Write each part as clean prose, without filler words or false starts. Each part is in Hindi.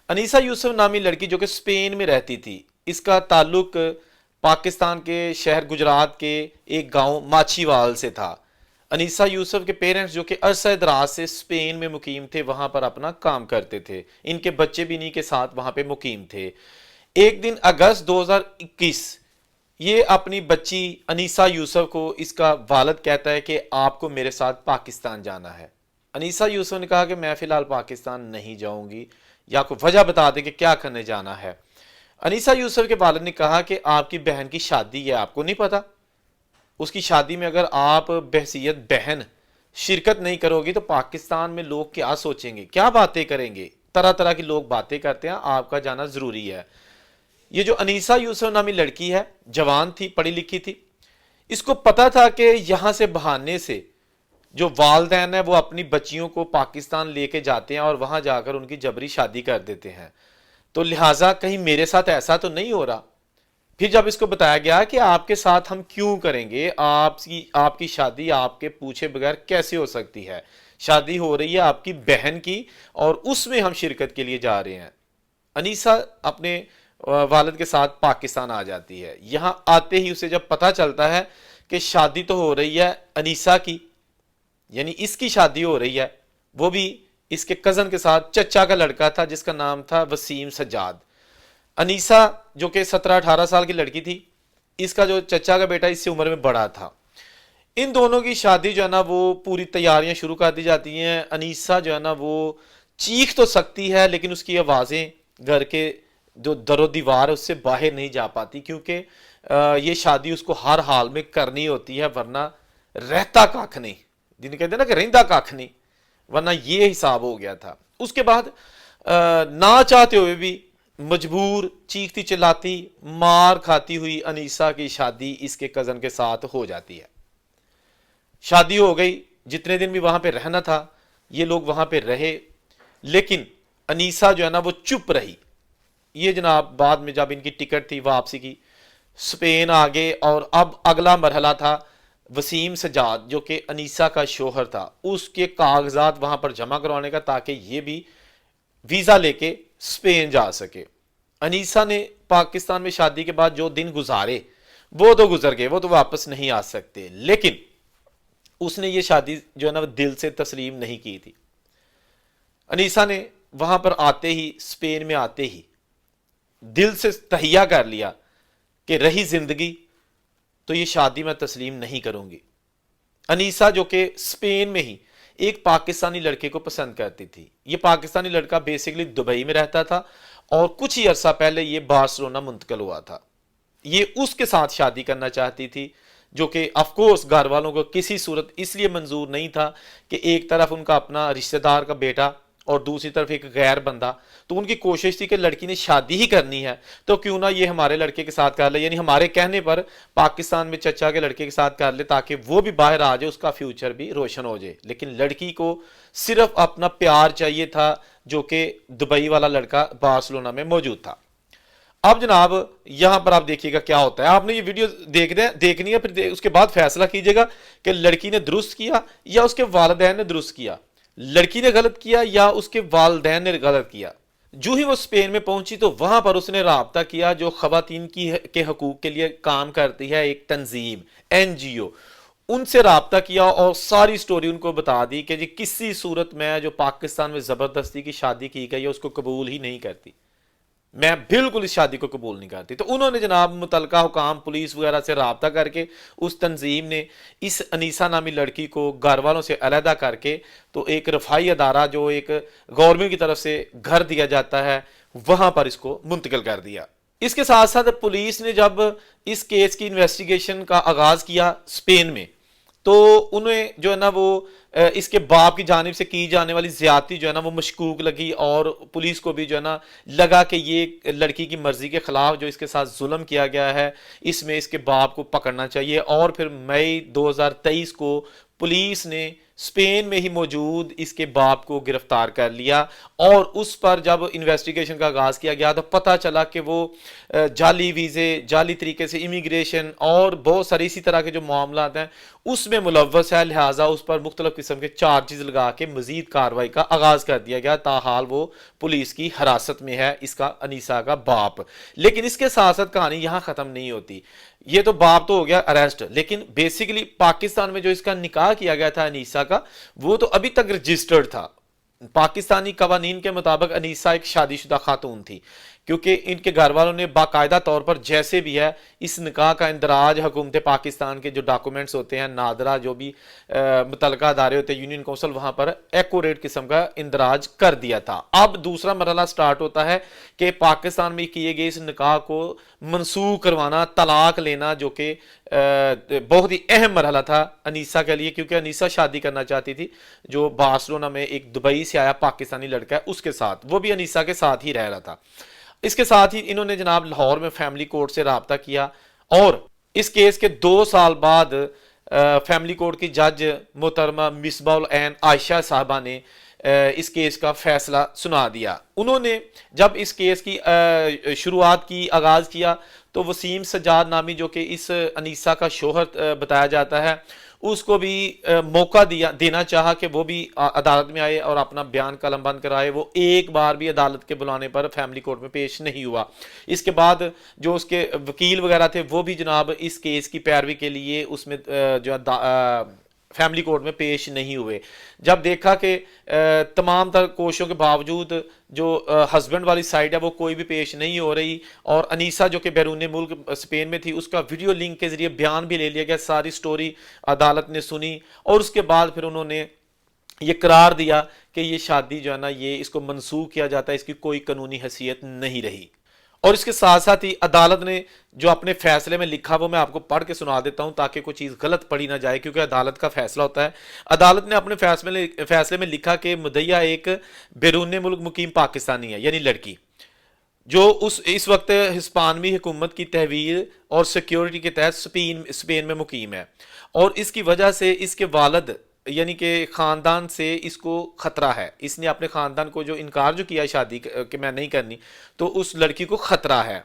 अनीसा यूसुफ नामी लड़की जो कि स्पेन में रहती थी, इसका ताल्लुक पाकिस्तान के शहर गुजरात के एक गांव माछीवाल से था। अनीसा यूसुफ के पेरेंट्स जो कि अरसा दराज से स्पेन में मुकीम थे, वहां पर अपना काम करते थे। इनके बच्चे भी इन्हीं के साथ वहां पे मुकीम थे। एक दिन अगस्त 2021 ये अपनी बच्ची अनीसा यूसुफ को इसका वालिद कहता है कि आपको मेरे साथ पाकिस्तान जाना है। अनीसा यूसुफ ने कहा कि मैं फ़िलहाल पाकिस्तान नहीं जाऊंगी, या कोई वजह बता दें कि क्या करने जाना है। अनीसा यूसुफ के वालिद ने कहा कि आपकी बहन की शादी है, आपको नहीं पता? उसकी शादी में अगर आप बहसीयत बहन शिरकत नहीं करोगी तो पाकिस्तान में लोग क्या सोचेंगे, क्या बातें करेंगे। तरह तरह की लोग बातें करते हैं, आपका जाना ज़रूरी है। ये जो अनीसा यूसुफ नामी लड़की है, जवान थी, पढ़ी लिखी थी। इसको पता था कि यहां से बहाने से जो वालदैन है वो अपनी बच्चियों को पाकिस्तान लेके जाते हैं और वहां जाकर उनकी जबरी शादी कर देते हैं। तो लिहाजा कहीं मेरे साथ ऐसा तो नहीं हो रहा। फिर जब इसको बताया गया कि आपके साथ हम क्यों करेंगे, आपकी शादी आपके पूछे बगैर कैसे हो सकती है, शादी हो रही है आपकी बहन की और उसमें हम शिरकत के लिए जा रहे हैं। अनीसा अपने वालिद के साथ पाकिस्तान आ जाती है। यहां आते ही उसे जब पता चलता है कि शादी तो हो रही है अनीसा की, यानी इसकी शादी हो रही है, वो भी इसके कजन के साथ, चचा का लड़का था जिसका नाम था वसीम सज्जाद। अनीसा जो कि 17-18 साल की लड़की थी, इसका जो चचा का बेटा इससे उम्र में बड़ा था। इन दोनों की शादी जो है ना वो पूरी तैयारियां शुरू कर दी जाती हैं। अनीसा जो है ना वो चीख तो सकती है लेकिन उसकी आवाज़ें घर के जो दरो दीवार है उससे बाहर नहीं जा पाती, क्योंकि ये शादी उसको हर हाल में करनी होती है, वरना रहता कख नहीं, जिन्हें कहते हैं ना कि रहता कख नहीं, वरना ये हिसाब हो गया था। उसके बाद ना चाहते हुए भी मजबूर, चीखती चिल्लाती, मार खाती हुई अनीसा की शादी इसके कज़न के साथ हो जाती है। शादी हो गई, जितने दिन भी वहां पे रहना था ये लोग वहां पे रहे, लेकिन अनीसा जो है ना वो चुप रही। ये जनाब बाद में जब इनकी टिकट थी वापसी की, स्पेन आ गए और अब अगला मरहला था वसीम सजाद जो कि अनीसा का शोहर था, उसके कागजात वहां पर जमा करवाने का, ताकि ये भी वीज़ा लेके स्पेन जा सके। अनीसा ने पाकिस्तान में शादी के बाद जो दिन गुजारे वो तो गुजर गए, वो तो वापस नहीं आ सकते, लेकिन उसने ये शादी जो है ना दिल से तस्लीम नहीं की थी। अनीसा ने वहां पर आते ही, स्पेन में आते ही दिल से तहिया कर लिया कि रही जिंदगी तो ये शादी मैं तस्लीम नहीं करूंगी। अनीसा जो कि स्पेन में ही एक पाकिस्तानी लड़के को पसंद करती थी। ये पाकिस्तानी लड़का बेसिकली दुबई में रहता था और कुछ ही अरसा पहले ये बार्सिलोना मुंतकिल हुआ था। ये उसके साथ शादी करना चाहती थी, जो कि ऑफकोर्स घर वालों को किसी सूरत इसलिए मंजूर नहीं था कि एक तरफ उनका अपना रिश्तेदार का बेटा और दूसरी तरफ एक गैर बंदा। तो उनकी कोशिश थी कि लड़की ने शादी ही करनी है तो क्यों ना ये हमारे लड़के के साथ कर ले, यानी हमारे कहने पर पाकिस्तान में चचा के लड़के के साथ कर ले ताकि वो भी बाहर आ जाए, उसका फ्यूचर भी रोशन हो जाए। लेकिन लड़की को सिर्फ अपना प्यार चाहिए था, जो कि दुबई वाला लड़का बार्सिलोना में मौजूद था। अब जनाब यहां पर आप देखिएगा क्या होता है। आपने ये वीडियो देखनी है, फिर उसके बाद फैसला कीजिएगा कि लड़की ने दुरुस्त किया या उसके वालिदैन ने दुरुस्त किया, लड़की ने गलत किया या उसके वालिदैन ने गलत किया। जो ही वो स्पेन में पहुंची तो वहां पर उसने राब्ता किया जो खवातीन के हकूक के लिए काम करती है, एक तंजीम NGO, उनसे राब्ता किया और सारी स्टोरी उनको बता दी कि जी किसी सूरत में जो पाकिस्तान में जबरदस्ती की शादी की गई है उसको कबूल ही नहीं करती, मैं बिल्कुल इस शादी को कबूल नहीं करती। तो उन्होंने जनाब मुतलका हुकाम, पुलिस वगैरह से राब्ता करके उस तंजीम ने इस अनीसा नामी लड़की को घर वालों से अलहदा करके तो एक रफाई अदारा जो एक गवर्नमेंट की तरफ से घर दिया जाता है वहां पर इसको मुंतकिल कर दिया। इसके साथ साथ पुलिस ने जब इस केस की इन्वेस्टिगेशन का आगाज किया स्पेन में, तो उन्हें जो है ना वो इसके बाप की जानिब से की जाने वाली ज्यादती जो है ना वो मशकूक लगी और पुलिस को भी जो है ना लगा कि ये लड़की की मर्जी के खिलाफ जो इसके साथ जुल्म किया गया है, इसमें इसके बाप को पकड़ना चाहिए। और फिर मई 2023 को पुलिस ने स्पेन में ही मौजूद इसके बाप को गिरफ्तार कर लिया और उस पर जब इन्वेस्टिगेशन का आगाज किया गया तो पता चला कि वो जाली वीज़े, जाली तरीके से इमिग्रेशन और बहुत सारे इसी तरह के जो मामला हैं उसमें मुलव्वस है। लिहाजा उस पर मुख्तलिफ किस्म के चार्जेस लगा के मजीद कार्रवाई का आगाज कर दिया गया। ताहाल वो पुलिस की हिरासत में है, इसका अनीसा का बाप। लेकिन इसके साथ साथ कहानी यहां खत्म नहीं होती। ये तो बाप तो हो गया अरेस्ट, लेकिन बेसिकली पाकिस्तान में जो इसका निकाह किया गया था अनीसा का, वो तो अभी तक रजिस्टर्ड था। पाकिस्तानी कवानीन के मुताबिक अनीसा एक शादीशुदा खातून थी, क्योंकि इनके घर वालों ने बाकायदा तौर पर जैसे भी है इस निकाह का इंदराज हुकूमत पाकिस्तान के जो डॉक्यूमेंट्स होते हैं, नादरा जो भी मुतलका अदारे होते हैं, यूनियन काउंसिल, वहां पर एक्यूरेट किस्म का इंदराज कर दिया था। अब दूसरा मरहला स्टार्ट होता है कि पाकिस्तान में किए गए इस निकाह को मनसूख करवाना, तलाक लेना, जो कि बहुत ही अहम मरहला था अनीसा के लिए, क्योंकि अनीसा शादी करना चाहती थी जो बार्सिलोना में एक दुबई से आया पाकिस्तानी लड़का है उसके साथ, वो भी अनीसा के साथ ही रह रहा था। इसके साथ ही इन्होंने जनाब लाहौर में फैमिली कोर्ट से राब्ता किया और इस केस के 2 साल बाद फैमिली कोर्ट की जज मोहतरमा मिसबाउल एन आयशा साहबा ने इस केस का फैसला सुना दिया। उन्होंने जब इस केस की शुरुआत की, आगाज किया, तो वसीम सज्जाद नामी जो कि इस अनीसा का शोहर बताया जाता है, उसको भी मौका देना चाहा कि वो भी अदालत में आए और अपना बयान कलमबंद कराए। वो एक बार भी अदालत के बुलाने पर फैमिली कोर्ट में पेश नहीं हुआ। इसके बाद जो उसके वकील वगैरह थे वो भी जनाब इस केस की पैरवी के लिए उसमें जो फैमिली कोर्ट में पेश नहीं हुए। जब देखा कि तमाम तर कोशिशों के बावजूद जो हस्बैंड वाली साइड है वो कोई भी पेश नहीं हो रही और अनीसा जो कि बैरून मुल्क स्पेन में थी उसका वीडियो लिंक के जरिए बयान भी ले लिया गया, सारी स्टोरी अदालत ने सुनी और उसके बाद फिर उन्होंने ये करार दिया कि ये शादी जो है ना ये इसको मनसूख किया जाता है, इसकी कोई कानूनी हैसियत नहीं रही। और इसके साथ साथ ही अदालत ने जो अपने फैसले में लिखा वो मैं आपको पढ़ के सुना देता हूं ताकि कोई चीज़ गलत पढ़ी ना जाए, क्योंकि अदालत का फैसला होता है। अदालत ने अपने फैसले में लिखा कि मुद्दईया एक बैरून मुल्क मुकीम पाकिस्तानी है, यानी लड़की जो इस वक्त हिस्पानवी हुकूमत की तहवील और सिक्योरिटी के तहत स्पेन में मुकीम है और इसकी वजह से इसके वालिद यानी कि ख़ानदान से इसको ख़तरा है। इसने अपने ख़ानदान को जो इनकार जो किया शादी कि मैं नहीं करनी, तो उस लड़की को ख़तरा है।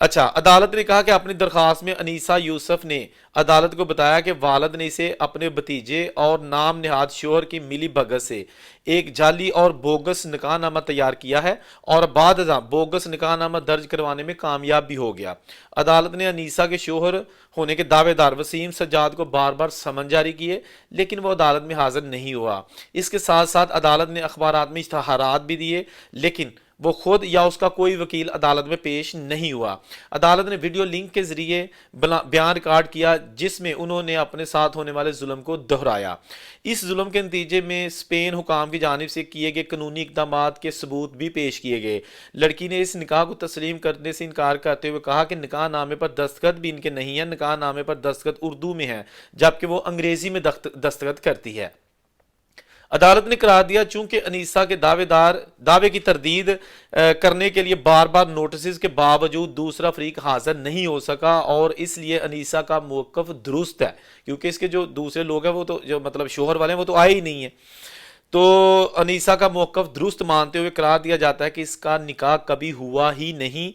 अच्छा, अदालत ने कहा कि अपनी दरख्वास्त में अनीसा यूसुफ ने अदालत को बताया कि वालिद ने इसे अपने भतीजे और नाम निहाद शोहर की मिली भगत से एक जाली और बोगस निकाहनामा तैयार किया है और बाद बोगस निकाहनामा दर्ज करवाने में कामयाब भी हो गया। अदालत ने अनीसा के शोहर होने के दावेदार वसीम सज्जाद को बार बार समन जारी किए, लेकिन वो अदालत में हाजिर नहीं हुआ। इसके साथ साथ अदालत ने अखबारात में इश्तहारात भी दिए, लेकिन वो खुद या उसका कोई वकील अदालत में पेश नहीं हुआ। अदालत ने वीडियो लिंक के जरिए बयान रिकॉर्ड किया जिसमें उन्होंने अपने साथ होने वाले जुल्म को दोहराया। इस जुल्म के नतीजे में स्पेन हुकाम की जानिब से किए गए कानूनी इकदाम के सबूत भी पेश किए गए। लड़की ने इस निकाह को तस्लीम करने से इनकार करते हुए कहा कि निकाह नामे पर दस्तखत भी इनके नहीं है, निकाह नामे पर दस्तखत उर्दू में है जबकि वो अंग्रेजी में दस्तखत करती है। अदालत ने करार दिया चूंकि अनीसा के दावे की तरदीद करने के लिए बार बार नोटिस के बावजूद दूसरा फरीक हाजिर नहीं हो सका और इसलिए अनीसा का मौक़िफ़ दुरुस्त है, क्योंकि इसके जो दूसरे लोग हैं वो तो जो मतलब शोहर वाले हैं वो तो आए ही नहीं है। तो अनीसा का मौक़िफ़ दुरुस्त मानते हुए करार दिया जाता है कि इसका निकाह कभी हुआ ही नहीं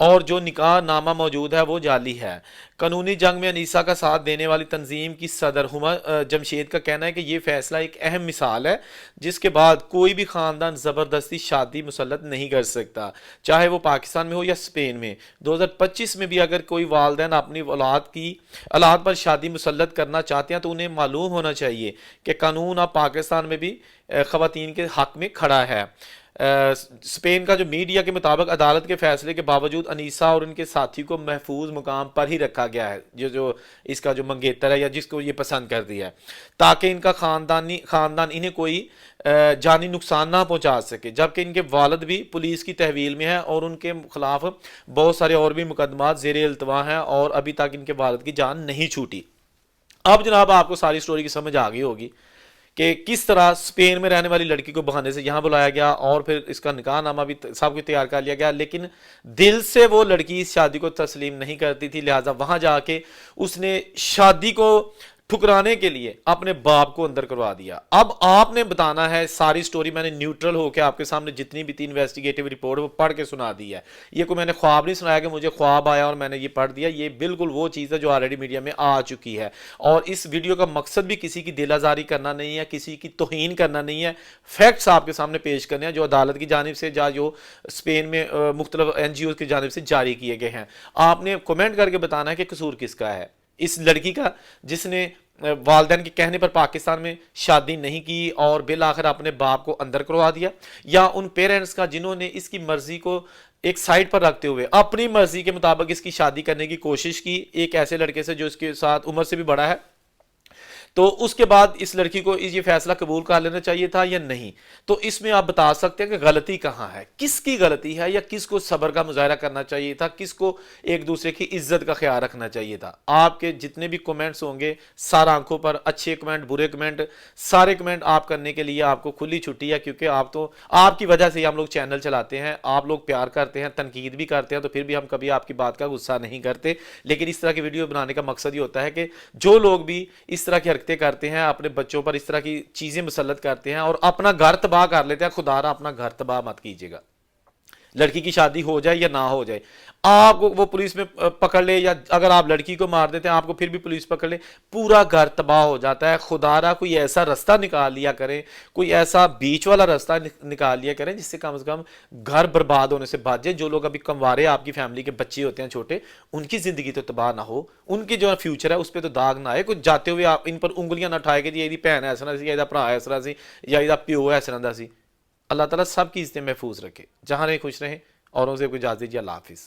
और जो निकाह नामा मौजूद है वो जाली है। कानूनी जंग में अनीसा का साथ देने वाली तंजीम की सदर हुमा जमशेद का कहना है कि ये फैसला एक अहम मिसाल है जिसके बाद कोई भी ख़ानदान ज़बरदस्ती शादी मुसल्लत नहीं कर सकता, चाहे वो पाकिस्तान में हो या स्पेन में। 2025 में भी अगर कोई वालिदैन अपनी औलाद पर शादी मुसल्लत करना चाहते हैं तो उन्हें मालूम होना चाहिए कि कानून अब पाकिस्तान में भी ख़वातीन के हक़ में खड़ा है। स्पेन का जो मीडिया के मुताबिक अदालत के फैसले के बावजूद अनीसा और उनके साथी को महफूज मुकाम पर ही रखा गया है, जो इसका जो मंगेतर है या जिसको ये पसंद कर दिया है, ताकि इनका ख़ानदान इन्हें कोई जानी नुकसान ना पहुंचा सके। जबकि इनके वालिद भी पुलिस की तहवील में है और उनके खिलाफ बहुत सारे और भी मुकदमात ज़ेरे इल्तवा हैं और अभी तक इनके वालिद की जान नहीं छूटी। अब जनाब आपको सारी स्टोरी की समझ आ गई होगी कि किस तरह स्पेन में रहने वाली लड़की को बहाने से यहाँ बुलाया गया और फिर इसका निकाह नामा भी सब कुछ तैयार कर लिया गया, लेकिन दिल से वो लड़की इस शादी को तस्लीम नहीं करती थी। लिहाजा वहाँ जाके उसने शादी को ठुकराने के लिए अपने बाप को अंदर करवा दिया। अब आपने बताना है सारी स्टोरी। मैंने न्यूट्रल होकर आपके सामने जितनी भी थी इन्वेस्टिगेटिव रिपोर्ट वो पढ़ के सुना दी है। ये कोई मैंने ख्वाब नहीं सुनाया कि मुझे ख्वाब आया और मैंने ये पढ़ दिया। ये बिल्कुल वो चीज़ है जो ऑलरेडी मीडिया में आ चुकी है। और इस वीडियो का मकसद भी किसी की दिल आज़ारी करना नहीं है, किसी की तौहीन करना नहीं है। फैक्ट्स आपके सामने पेश करने हैं जो अदालत की जानिब से या जो स्पेन में मुख्तलिफ NGO की जानिब से जारी किए गए हैं। आपने कमेंट करके बताना है कि कसूर किसका है। इस लड़की का जिसने वालदैन के कहने पर पाकिस्तान में शादी नहीं की और बिल आखिर अपने बाप को अंदर करवा दिया, या उन पेरेंट्स का जिन्होंने इसकी मर्जी को एक साइड पर रखते हुए अपनी मर्जी के मुताबिक इसकी शादी करने की कोशिश की एक ऐसे लड़के से जो इसके साथ उम्र से भी बड़ा है। तो उसके बाद इस लड़की को ये फैसला कबूल कर लेना चाहिए था या नहीं। तो इसमें आप बता सकते हैं कि गलती कहाँ है, किसकी गलती है, या किसको सब्र का मुजाहरा करना चाहिए था, किसको एक दूसरे की इज्जत का ख्याल रखना चाहिए था। आपके जितने भी कमेंट्स होंगे सारा आंखों पर, अच्छे कमेंट बुरे कमेंट सारे कमेंट आप करने के लिए आपको खुली छुट्टी है, क्योंकि आप तो आपकी वजह से हम लोग चैनल चलाते हैं। आप लोग प्यार करते हैं, तनकीद भी करते हैं, तो फिर भी हम कभी आपकी बात का गुस्सा नहीं करते। लेकिन इस तरह की वीडियो बनाने का मकसद ये होता है कि जो लोग भी इस तरह की हरकतें करते हैं, अपने बच्चों पर इस तरह की चीजें मुसल्लत करते हैं और अपना घर तबाह कर लेते हैं, खुदारा अपना घर तबाह मत कीजिएगा। लड़की की शादी हो जाए या ना हो जाए, आपको वो पुलिस में पकड़ ले, या अगर आप लड़की को मार देते हैं आपको फिर भी पुलिस पकड़ ले, पूरा घर तबाह हो जाता है। खुदारा कोई ऐसा रास्ता निकाल लिया करें, कोई ऐसा बीच वाला रास्ता निकाल लिया करें जिससे कम से कम घर बर्बाद होने से बच जाए। जो लोग अभी कमवारे आपकी फैमिली के बच्चे होते हैं छोटे, उनकी जिंदगी तो तबाह ना हो, उनकी जो फ्यूचर है उस पर तो दाग ना आए। कुछ जाते हुए आप इन पर उंगलियां ना उठाए कि ये भैन है इस तरह से, या भरा है इस तरह से, या इसका प्यो है इस तरह सी। अल्लाह ताला सबकी इज्जतें महफूज रखे, जहां रहे खुश रहें। औरों से कोई इजाज़त दीजिए। अल्लाह हाफिज़।